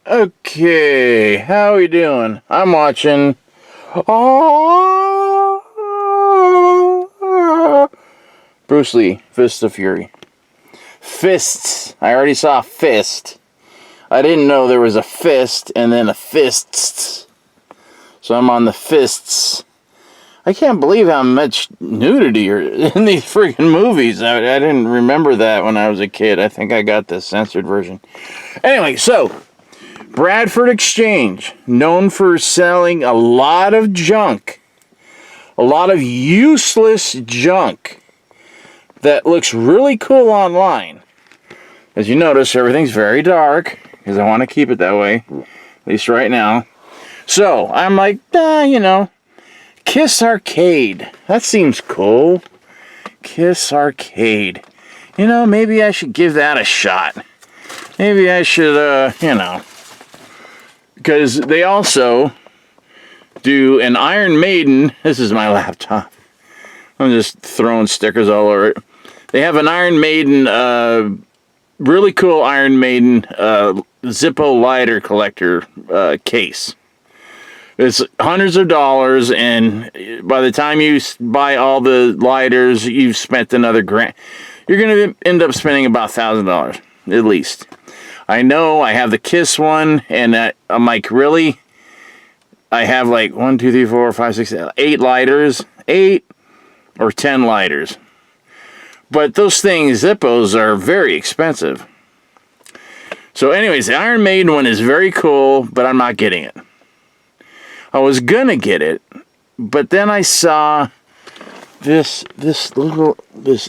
Okay, how we doing? I'm watching. Oh, Bruce Lee, Fists of Fury. Fists. I already saw a fist. I didn't know there was a fist and then a fists. So I'm on the fists. I can't believe how much nudity are in these freaking movies. I didn't remember that when I was a kid. I think I got the censored version. Anyway, so Bradford Exchange, known for selling a lot of junk, a lot of useless junk that looks really cool online. As you notice, everything's very dark, because I want to keep it that way, at least right now. So, I'm like, Kiss Arcade. That seems cool. Kiss Arcade. Maybe I should give that a shot. Maybe I should, because they also do an Iron Maiden. This is my laptop. I'm just throwing stickers all over it. They have an Iron Maiden, really cool Iron Maiden Zippo lighter collector case. It's hundreds of dollars, and by the time you buy all the lighters, you've spent another grand. You're going to end up spending about $1,000, at least. I know I have the Kiss one, and I'm like, really? I have like 1, 2, 3, 4, 5, 6, 8 lighters. 8 or 10 lighters. But those things, Zippos, are very expensive. So anyways, the Iron Maiden one is very cool, but I'm not getting it. I was gonna get it, but then I saw this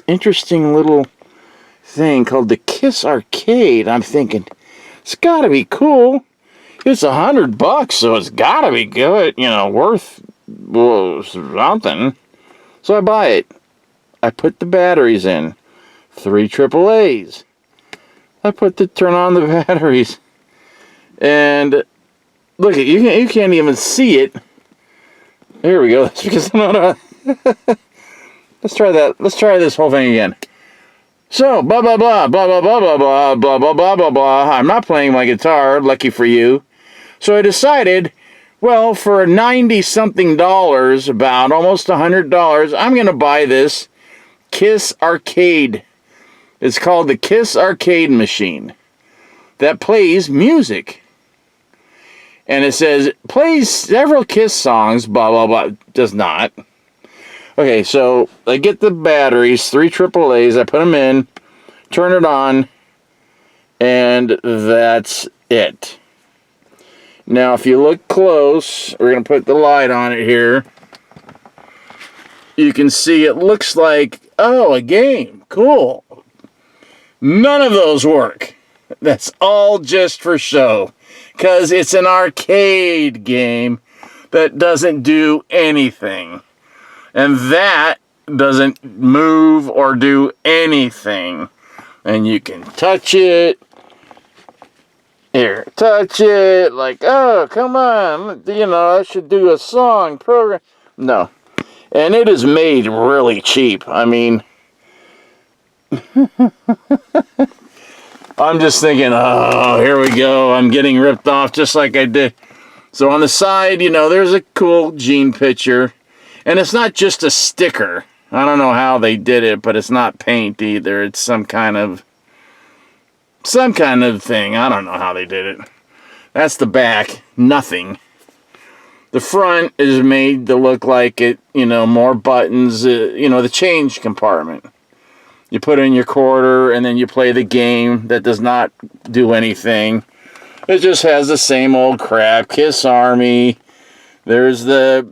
interesting little thing called the Kiss Arcade. I'm thinking, it's gotta be cool. It's $100, so it's gotta be good, worth something. So I buy it. I put the batteries in. 3 AAAs. Turn on the batteries. And look, you can't even see it. Here we go. That's because I'm not Let's try that. Let's try this whole thing again. So, blah, blah, blah, blah, blah, blah, blah, blah, blah, blah, blah, blah, blah. I'm not playing my guitar, lucky for you. So I decided, well, for $90-something, about almost $100, I'm going to buy this Kiss Arcade. It's called the Kiss Arcade machine that plays music. And it says, plays several Kiss songs, blah, blah, blah. Does not. Okay, so I get the batteries, 3 AAAs, I put them in, turn it on, and that's it. Now, if you look close, we're going to put the light on it here. You can see it looks like, oh, a game. Cool. None of those work. That's all just for show. Because it's an arcade game that doesn't do anything. And that doesn't move or do anything. And you can touch it. Here, touch it. Like, oh, come on. I should do a song program. No. And it is made really cheap. I mean, I'm just thinking, oh, here we go. I'm getting ripped off just like I did. So on the side, there's a cool Gene picture. And it's not just a sticker. I don't know how they did it, but it's not paint either. It's some kind of thing. I don't know how they did it. That's the back. Nothing. The front is made to look like it, more buttons, the change compartment. You put in your quarter, and then you play the game that does not do anything. It just has the same old crap. Kiss Army. There's the,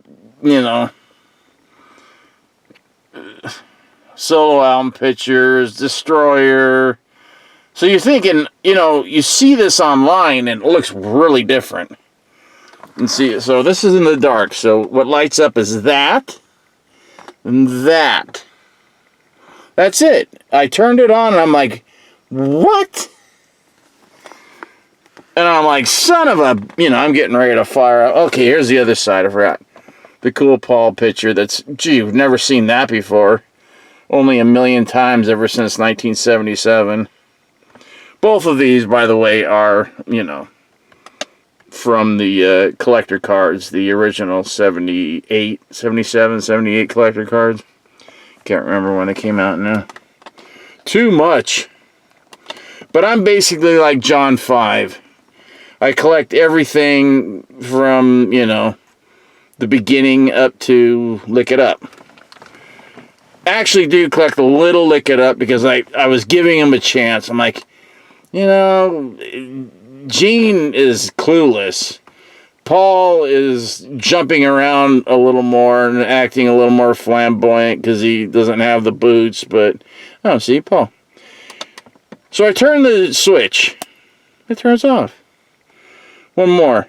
solo album pictures, Destroyer. So you're thinking, you see this online, and it looks really different. And see, so this is in the dark. So what lights up is that and that. That's it. I turned it on and I'm like, what? And I'm like, son of a, I'm getting ready to fire up. Okay, here's the other side. I forgot. The cool Paul picture that's, gee, you've never seen that before. Only a million times ever since 1977. Both of these, by the way, are, from the collector cards, the original 78, 77, 78 collector cards. Can't remember when they came out now. Too much. But I'm basically like John 5. I collect everything from, the beginning up to Lick It Up. Actually do collect a little Lick It Up because I was giving him a chance. I'm like, Gene is clueless. Paul is jumping around a little more and acting a little more flamboyant because he doesn't have the boots, but, oh, see, Paul. So I turn the switch. It turns off. One more.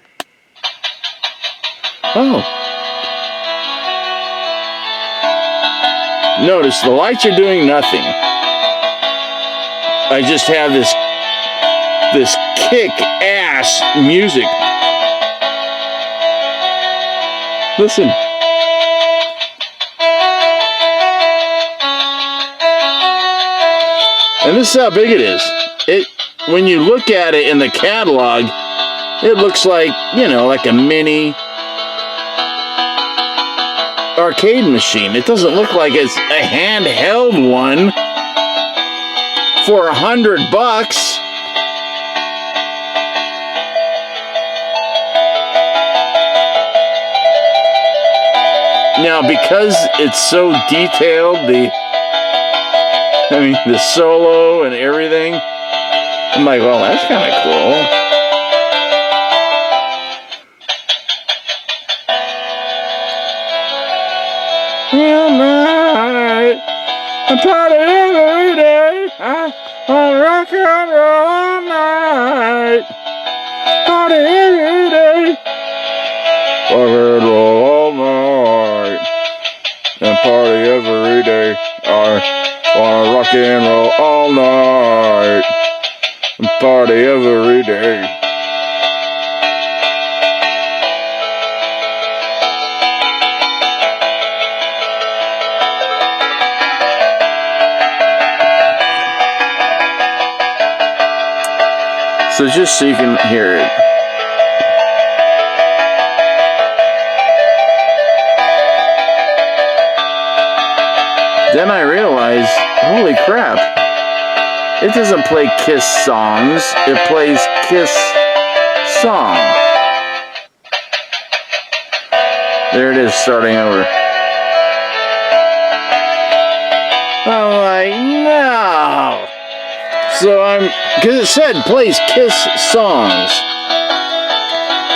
Oh. Notice the lights are doing nothing. I just have this kick-ass music. Listen. And this is how big it is. When you look at it in the catalog, it looks like, like a mini arcade machine. It doesn't look like it's a handheld one for $100. Now, because it's so detailed, the solo and everything, I'm like, well, that's kind of cool. All night, I party every day, I wanna rock and roll all night, party every day, rock and roll all night, and party every day, I wanna rock and roll all night, and party every day. So just so you can hear it. Then I realized, holy crap, it doesn't play Kiss songs, it plays Kiss song. There it is, starting over. I'm like, no. So because it said plays Kiss songs.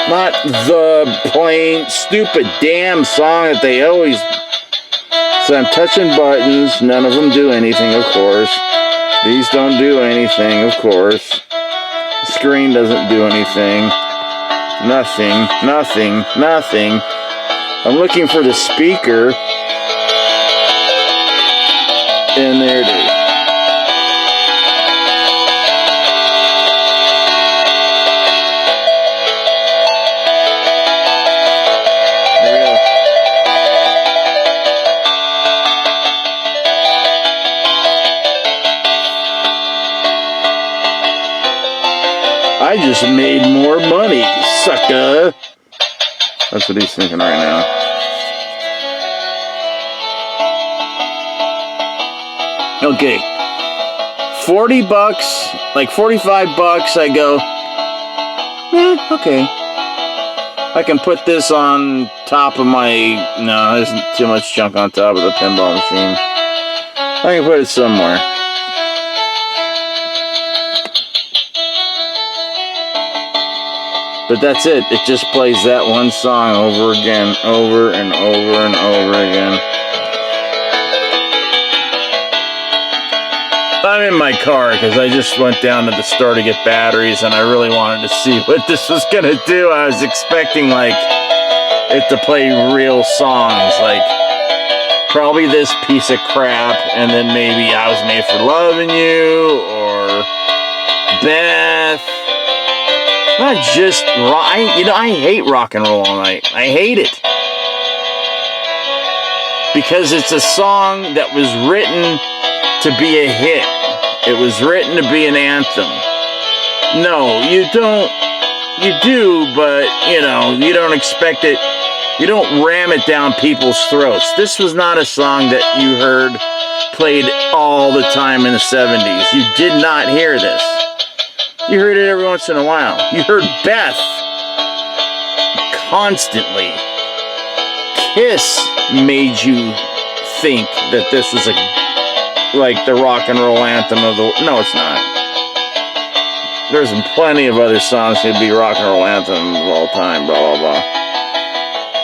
Not the plain, stupid, damn song that they always... So I'm touching buttons. None of them do anything, of course. These don't do anything, of course. The screen doesn't do anything. Nothing, nothing, nothing. I'm looking for the speaker. And there it is. I just made more money, sucker. That's what he's thinking right now. Okay. $40, like $45, I go, okay. I can put this on top of my, no, there's too much junk on top of the pinball machine. I can put it somewhere. But that's it. It just plays that one song over again, over and over and over again. I'm in my car because I just went down to the store to get batteries and I really wanted to see what this was going to do. I was expecting, like, it to play real songs, like probably this piece of crap, and then maybe I Was Made for Loving You, or Beth. Not just rock. I hate Rock and Roll All Night. I hate it. Because it's a song that was written to be a hit. It was written to be an anthem. No, you don't you do, but, you know, you don't expect it. You don't ram it down people's throats. This was not a song that you heard played all the time in the 70s. You did not hear this. You heard it every once in a while. You heard Beth constantly. Kiss made you think that this was like the rock and roll anthem of the... No, it's not. There's plenty of other songs that would be rock and roll anthems of all time, blah, blah, blah.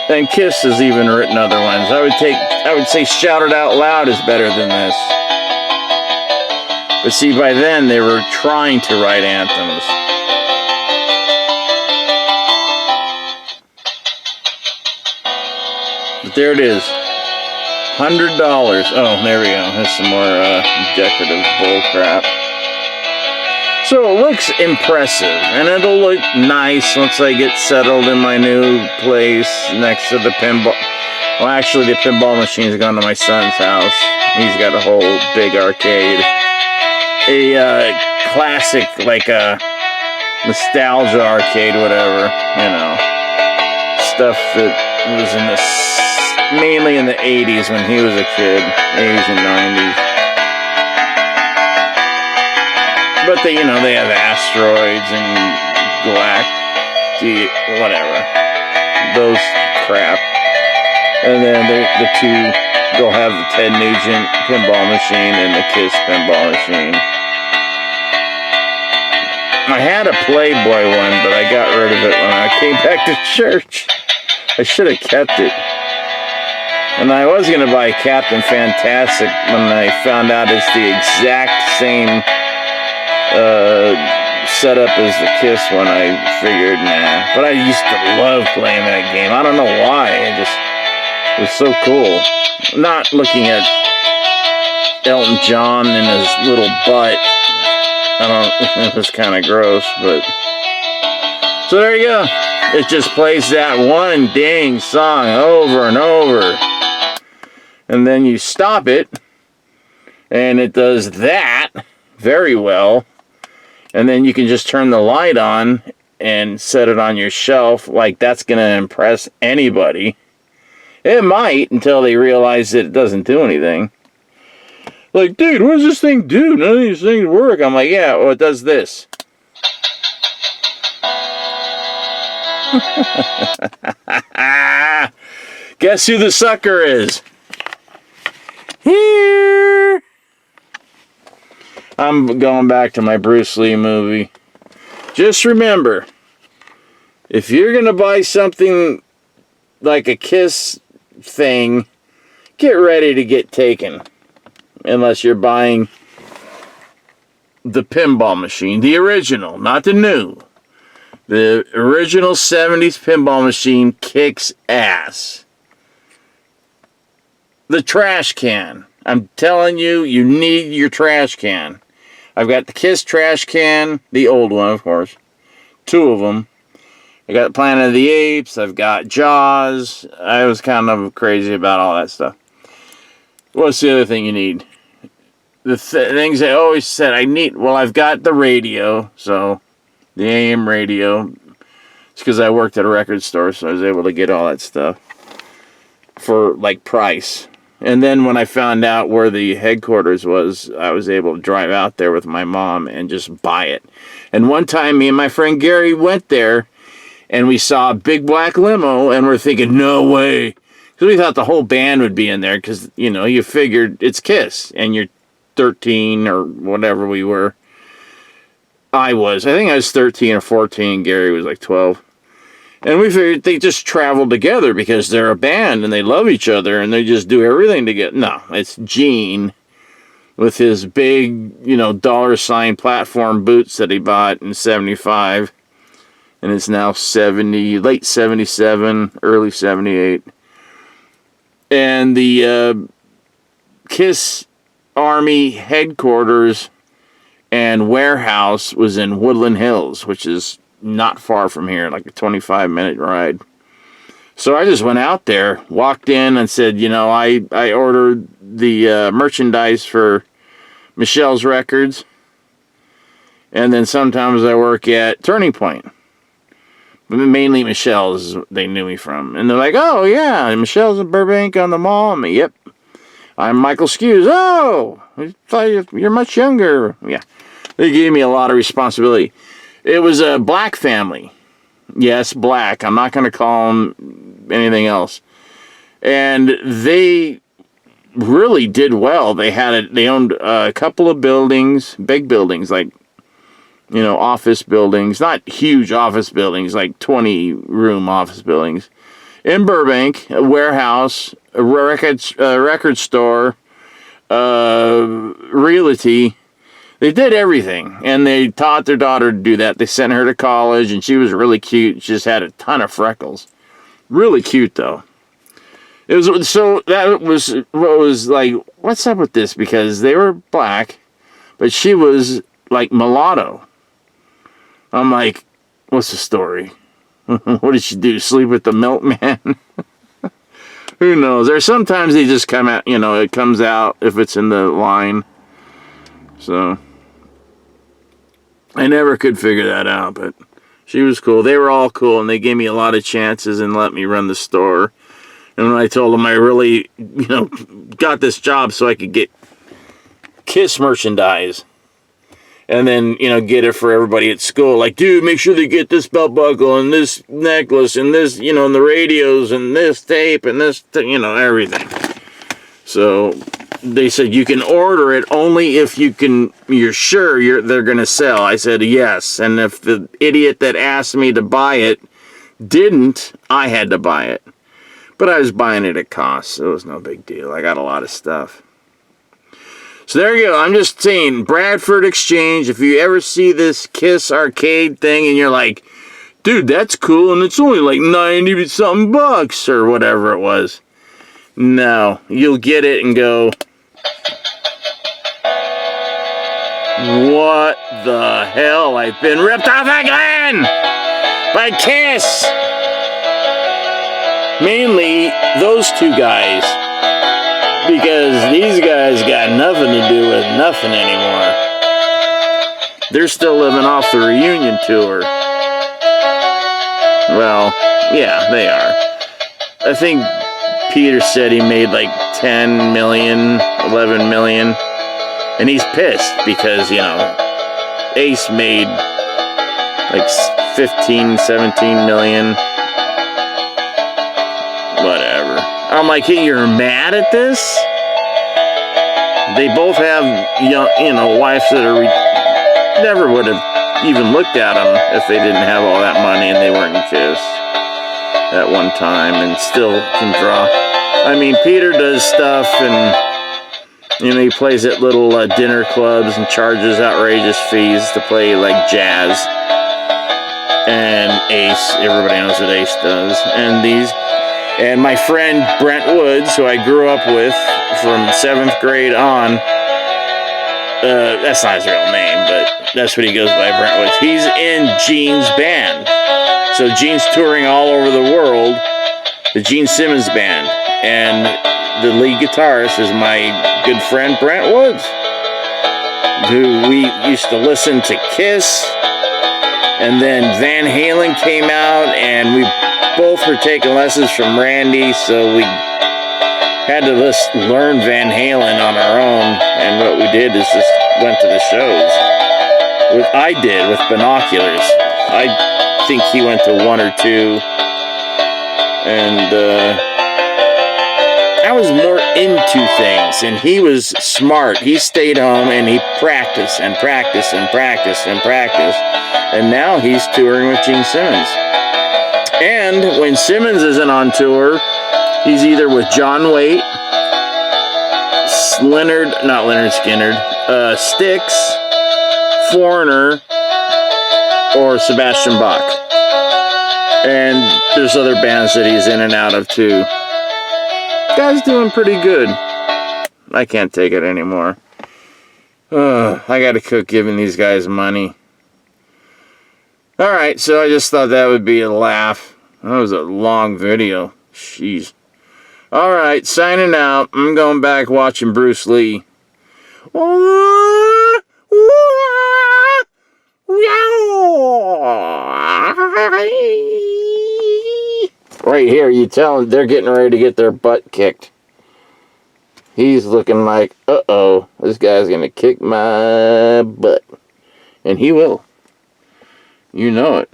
And Kiss has even written other ones. I would say Shout It Out Loud is better than this. But see, by then they were trying to write anthems. But there it is. $100. Oh, there we go. There's some more decorative bull crap. So it looks impressive, and it'll look nice once I get settled in my new place next to the pinball. Well, actually, the pinball machine's gone to my son's house. He's got a whole big arcade. A classic, like a nostalgia arcade, whatever, you know. Stuff that was in mainly in the 80s when he was a kid, 80s and 90s. But they, you know, they have asteroids and whatever, those crap. And then the two, they'll have the Ted Nugent pinball machine and the Kiss pinball machine. I had a Playboy one, but I got rid of it when I came back to church. I should have kept it. And I was going to buy Captain Fantastic when I found out it's the exact same setup as the Kiss one. I figured, nah. But I used to love playing that game. I don't know why. It was so cool. Not looking at Elton John and his little butt. It was kind of gross, but... So there you go. It just plays that one dang song over and over. And then you stop it, and it does that very well. And then you can just turn the light on and set it on your shelf. Like, that's going to impress anybody. It might, until they realize that it doesn't do anything. Like, dude, what does this thing do? None of these things work. I'm like, yeah, well, it does this. Guess who the sucker is? Here. I'm going back to my Bruce Lee movie. Just remember, if you're going to buy something like a Kiss thing, get ready to get taken. Unless you're buying the pinball machine. The original, not the new. The original 70s pinball machine kicks ass. The trash can. I'm telling you, you need your trash can. I've got the Kiss trash can, the old one, of course. 2 of them. I got Planet of the Apes. I've got Jaws. I was kind of crazy about all that stuff. What's the other thing you need? The things I always said I need. Well, I've got the radio, so the AM radio. It's because I worked at a record store, so I was able to get all that stuff for, like, price. And then when I found out where the headquarters was, I was able to drive out there with my mom and just buy it. And one time, me and my friend Gary went there, and we saw a big black limo, and we're thinking, no way. Because we thought the whole band would be in there, because, you know, you figured it's Kiss, and you're 13 or whatever we were. I think I was 13 or 14, Gary was like 12. And we figured they just traveled together because they're a band and they love each other and they just do everything together. No, it's Gene with his big, you know, $sign platform boots that he bought in 75. And it's now late 77, early 78. And the Kiss Army headquarters and warehouse was in Woodland Hills, which is not far from here, like a 25-minute ride. So I just went out there, walked in and said, you know, I ordered the merchandise for Michelle's Records. And then sometimes I work at Turning Point. Mainly Michelle's, they knew me from. And they're like, oh, yeah, Michelle's in Burbank on the mall. I'm like, yep. I'm Michael Skews. Oh, I thought you're much younger. Yeah. They gave me a lot of responsibility. It was a black family. Yes, black. I'm not going to call them anything else. And they really did well. They owned a couple of buildings, big buildings, like, office buildings, not huge office buildings, like 20-room office buildings. In Burbank, a warehouse, a record store, realty. They did everything, and they taught their daughter to do that. They sent her to college, and she was really cute. She just had a ton of freckles. Really cute, though. That was what was like, what's up with this? Because they were black, but she was like mulatto. I'm like, what's the story? What did she do? Sleep with the milkman? Who knows? There's sometimes they just come out, it comes out if it's in the line. So, I never could figure that out, but she was cool. They were all cool, and they gave me a lot of chances and let me run the store. And when I told them I really, got this job so I could get Kiss merchandise. And then, get it for everybody at school. Like, dude, make sure they get this belt buckle and this necklace and this, and the radios and this tape and this, everything. So they said you can order it only if you're sure they're going to sell. I said yes. And if the idiot that asked me to buy it didn't, I had to buy it. But I was buying it at cost, so it was no big deal. I got a lot of stuff. So there you go. I'm just saying, Bradford Exchange, if you ever see this Kiss arcade thing and you're like, dude, that's cool, and it's only like 90-something bucks or whatever it was. No, you'll get it and go, what the hell? I've been ripped off again by Kiss. Mainly those two guys. Because these guys got nothing to do with nothing anymore. They're still living off the reunion tour. Well, yeah, they are. I think Peter said he made like 10 million, 11 million. And he's pissed because, Ace made like 15, 17 million. Whatever. I'm like, hey, you're mad at this? They both have, wives that are never would have even looked at them if they didn't have all that money and they weren't in Kiss at one time and still can draw. I mean, Peter does stuff and, he plays at little dinner clubs and charges outrageous fees to play like jazz. And Ace, everybody knows what Ace does. And my friend Brent Woods, who I grew up with from 7th grade on, that's not his real name, but that's what he goes by, Brent Woods. He's in Gene's band. So Gene's touring all over the world, the Gene Simmons band. And the lead guitarist is my good friend Brent Woods, who we used to listen to Kiss. And then Van Halen came out, and we both were taking lessons from Randy, so we had to learn Van Halen on our own. And what we did is just went to the shows. I did with binoculars. I think he went to one or two, and I was more into things, and he was smart. He stayed home and he practiced and practiced and practiced and practiced, and now he's touring with Gene Simmons. And when Simmons isn't on tour, he's either with John Waite, Styx, Foreigner, or Sebastian Bach. And there's other bands that he's in and out of too. Guy's doing pretty good. I can't take it anymore. I gotta quit giving these guys money. Alright, so I just thought that would be a laugh. That was a long video. Jeez. Alright, signing out. I'm going back watching Bruce Lee. Right here, you tell them they're getting ready to get their butt kicked. He's looking like, uh-oh, this guy's going to kick my butt. And he will. You know it.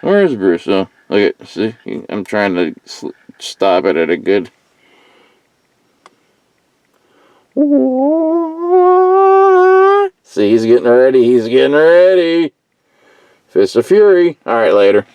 Where is Bruce, though? Look at, see, I'm trying to stop it at a good... See, he's getting ready. He's getting ready. Fist of Fury. All right, later.